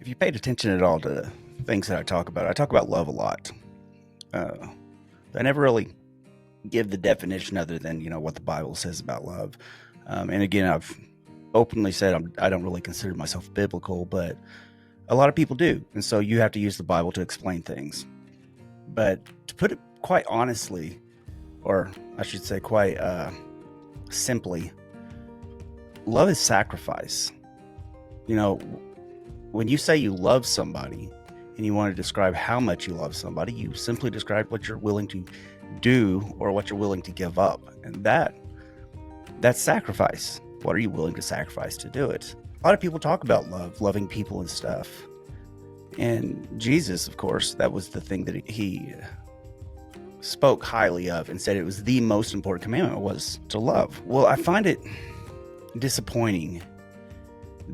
If you paid attention at all to the things that I talk about love a lot. Uh, I never really give the definition other than, what the Bible says about love. And again, I've openly said I don't really consider myself biblical, but a lot of people do. And so you have to use the Bible to explain things. But to put it quite honestly, or I should say quite simply, love is sacrifice. When you say you love somebody and you want to describe how much you love somebody, you simply describe what you're willing to do or what you're willing to give up. And that's sacrifice. What are you willing to sacrifice to do it? A lot of people talk about love, loving people and stuff. And Jesus, of course, that was the thing that he spoke highly of and said it was the most important commandment was to love. Well, I find it disappointing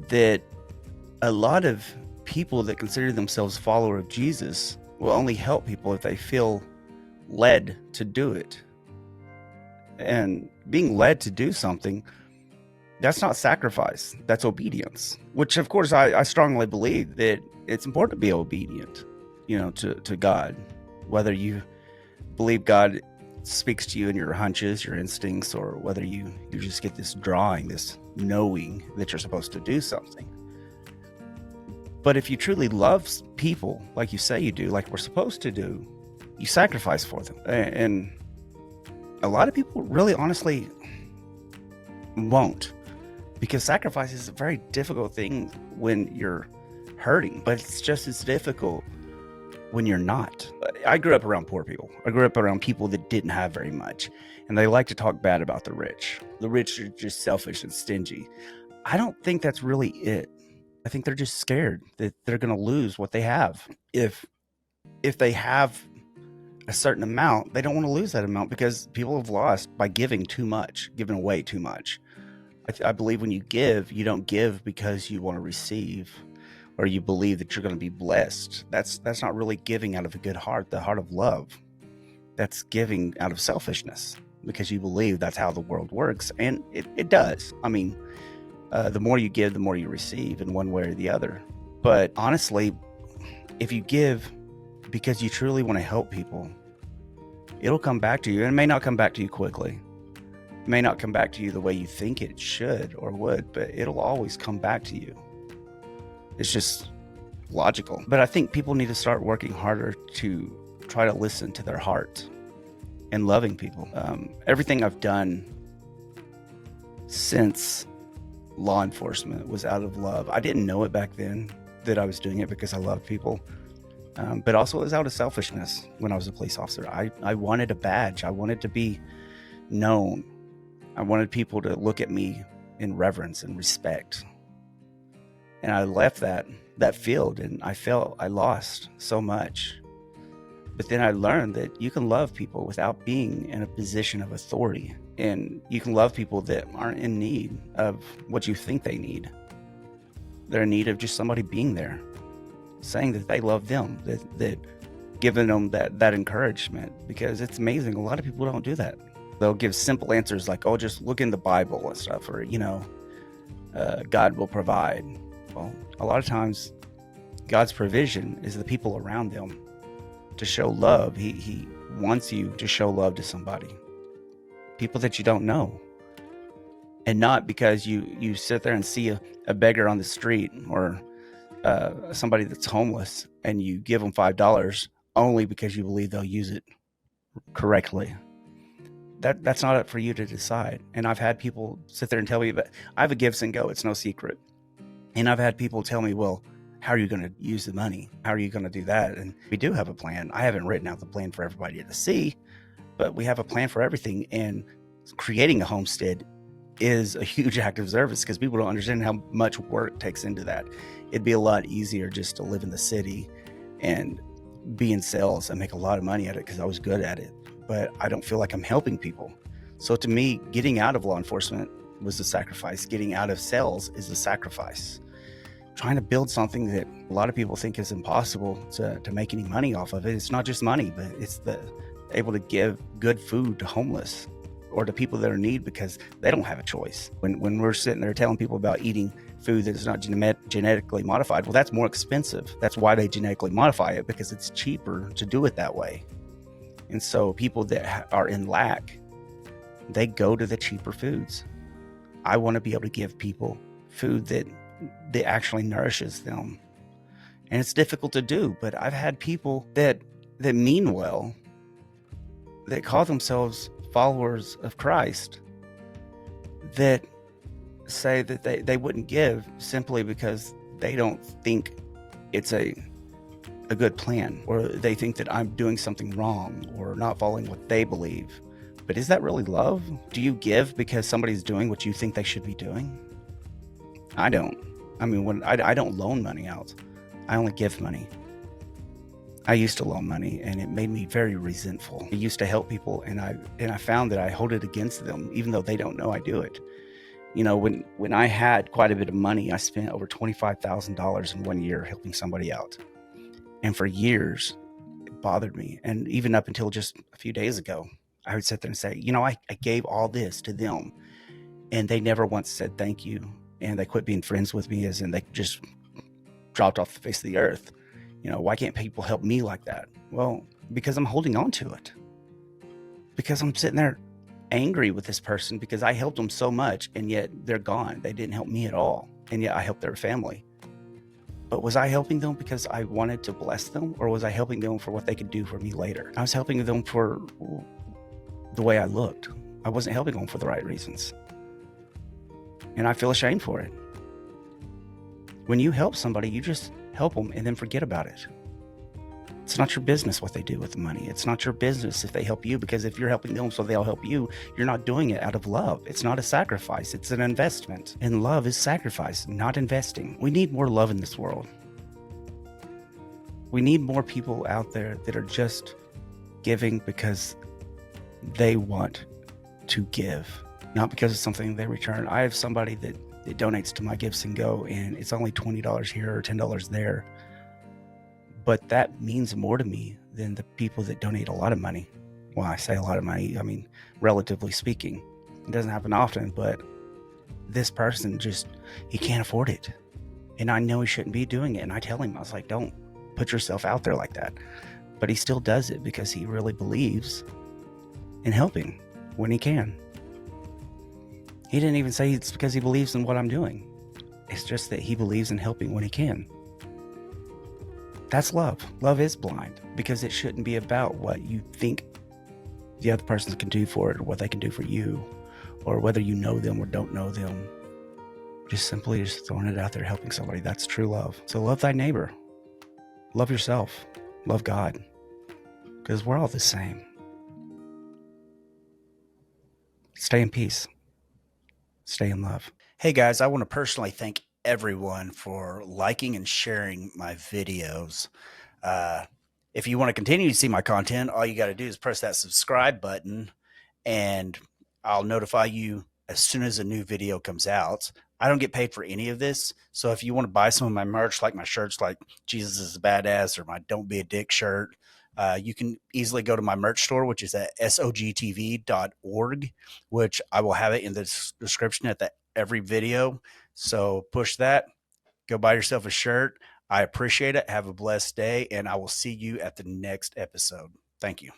that a lot of people that consider themselves followers of Jesus will only help people if they feel led to do it. And being led to do something, that's not sacrifice, that's obedience. Which, of course, I strongly believe that it's important to be obedient, to God. Whether you believe God speaks to you in your hunches, your instincts, or whether you just get this drawing, this knowing that you're supposed to do something. But if you truly love people, like you say you do, like we're supposed to do, you sacrifice for them. And a lot of people really honestly won't, because sacrifice is a very difficult thing when you're hurting, but it's just as difficult when you're not. I grew up around poor people. I grew up around people that didn't have very much, and they like to talk bad about the rich. The rich are just selfish and stingy. I don't think that's really it. I think they're just scared that they're going to lose what they have. If they have a certain amount, they don't want to lose that amount because people have lost by giving too much, giving away too much. I believe when you give, you don't give because you want to receive or you believe that you're going to be blessed. That's not really giving out of a good heart, the heart of love. That's giving out of selfishness because you believe that's how the world works. And it does. I mean, the more you give, the more you receive in one way or the other. But honestly, if you give because you truly want to help people, it'll come back to you. And it may not come back to you quickly. It may not come back to you the way you think it should or would, but it'll always come back to you. It's just logical. But I think people need to start working harder to try to listen to their heart and loving people. Everything I've done since law enforcement was out of love. I didn't know it back then that I was doing it because I loved people, but also it was out of selfishness. When I was a police officer, I wanted a badge. I wanted to be known. I wanted people to look at me in reverence and respect. And I left that field, and I felt I lost so much. But then I learned that you can love people without being in a position of authority. And you can love people that aren't in need of what you think they need. They're in need of just somebody being there, saying that they love them, that giving them that encouragement, because it's amazing. A lot of people don't do that. They'll give simple answers like, oh, just look in the Bible and stuff, or, God will provide. Well, a lot of times God's provision is the people around them to show love. He wants you to show love to somebody. People that you don't know, and not because you sit there and see a beggar on the street or somebody that's homeless and you give them $5 only because you believe they'll use it correctly. That's not up for you to decide. And I've had people sit there and tell me, but I have a gives and go. It's no secret. And I've had people tell me, well, how are you going to use the money? How are you going to do that? And we do have a plan. I haven't written out the plan for everybody to see, but we have a plan for everything. And creating a homestead is a huge act of service because people don't understand how much work takes into that. It'd be a lot easier just to live in the city and be in sales and make a lot of money at it because I was good at it. But I don't feel like I'm helping people. So to me, getting out of law enforcement was a sacrifice. Getting out of sales is a sacrifice. Trying to build something that a lot of people think is impossible to make any money off of it. It's not just money, but it's able to give good food to homeless or to people that are in need because they don't have a choice. When we're sitting there telling people about eating food that's not genetically modified. Well, that's more expensive. That's why they genetically modify it, because it's cheaper to do it that way. And so people that are in lack, they go to the cheaper foods. I want to be able to give people food that actually nourishes them. And it's difficult to do, but I've had people that mean well, that call themselves followers of Christ, that say that they wouldn't give simply because they don't think it's a good plan, or they think that I'm doing something wrong or not following what they believe. But is that really love? Do you give because somebody's doing what you think they should be doing? I don't. I mean, when I don't loan money out, I only give money. I used to loan money, and it made me very resentful. I used to help people, and I found that I hold it against them, even though they don't know I do it. You know, when I had quite a bit of money, I spent over $25,000 in 1 year helping somebody out. And for years, it bothered me. And even up until just a few days ago, I would sit there and say, you know, I gave all this to them, and they never once said thank you. And they quit being friends with me, as in they just dropped off the face of the earth. You know, why can't people help me like that? Well, because I'm holding on to it. Because I'm sitting there angry with this person because I helped them so much, and yet they're gone. They didn't help me at all. And yet I helped their family. But was I helping them because I wanted to bless them, or was I helping them for what they could do for me later? I was helping them for the way I looked. I wasn't helping them for the right reasons. And I feel ashamed for it. When you help somebody, you just help them and then forget about it. It's not your business what they do with the money. It's not your business if they help you, because if you're helping them so they'll help you, you're not doing it out of love. It's not a sacrifice. It's an investment. And love is sacrifice, not investing. We need more love in this world. We need more people out there that are just giving because they want to give, not because of something they return. I have somebody that donates to my Gifts and Go, and it's only $20 here or $10 there. But that means more to me than the people that donate a lot of money. Well, I say a lot of money, I mean, relatively speaking. It doesn't happen often, but this person he can't afford it. And I know he shouldn't be doing it. And I tell him, I was like, don't put yourself out there like that. But he still does it because he really believes in helping when he can. He didn't even say it's because he believes in what I'm doing. It's just that he believes in helping when he can. That's love. Love is blind, because it shouldn't be about what you think the other person can do for it, or what they can do for you, or whether you know them or don't know them. Just simply throwing it out there, helping somebody. That's true love. So love thy neighbor. Love yourself. Love God. Because we're all the same. Stay in peace. Stay in love. Hey guys, I want to personally thank everyone for liking and sharing my videos. If you want to continue to see my content, all you got to do is press that subscribe button, and I'll notify you as soon as a new video comes out. I don't get paid for any of this. So if you want to buy some of my merch, like my shirts, like Jesus is a Badass, or my Don't Be a Dick shirt, you can easily go to my merch store, which is at SOGtv.org, which I will have it in the description at every video. So push that, go buy yourself a shirt. I appreciate it. Have a blessed day, and I will see you at the next episode. Thank you.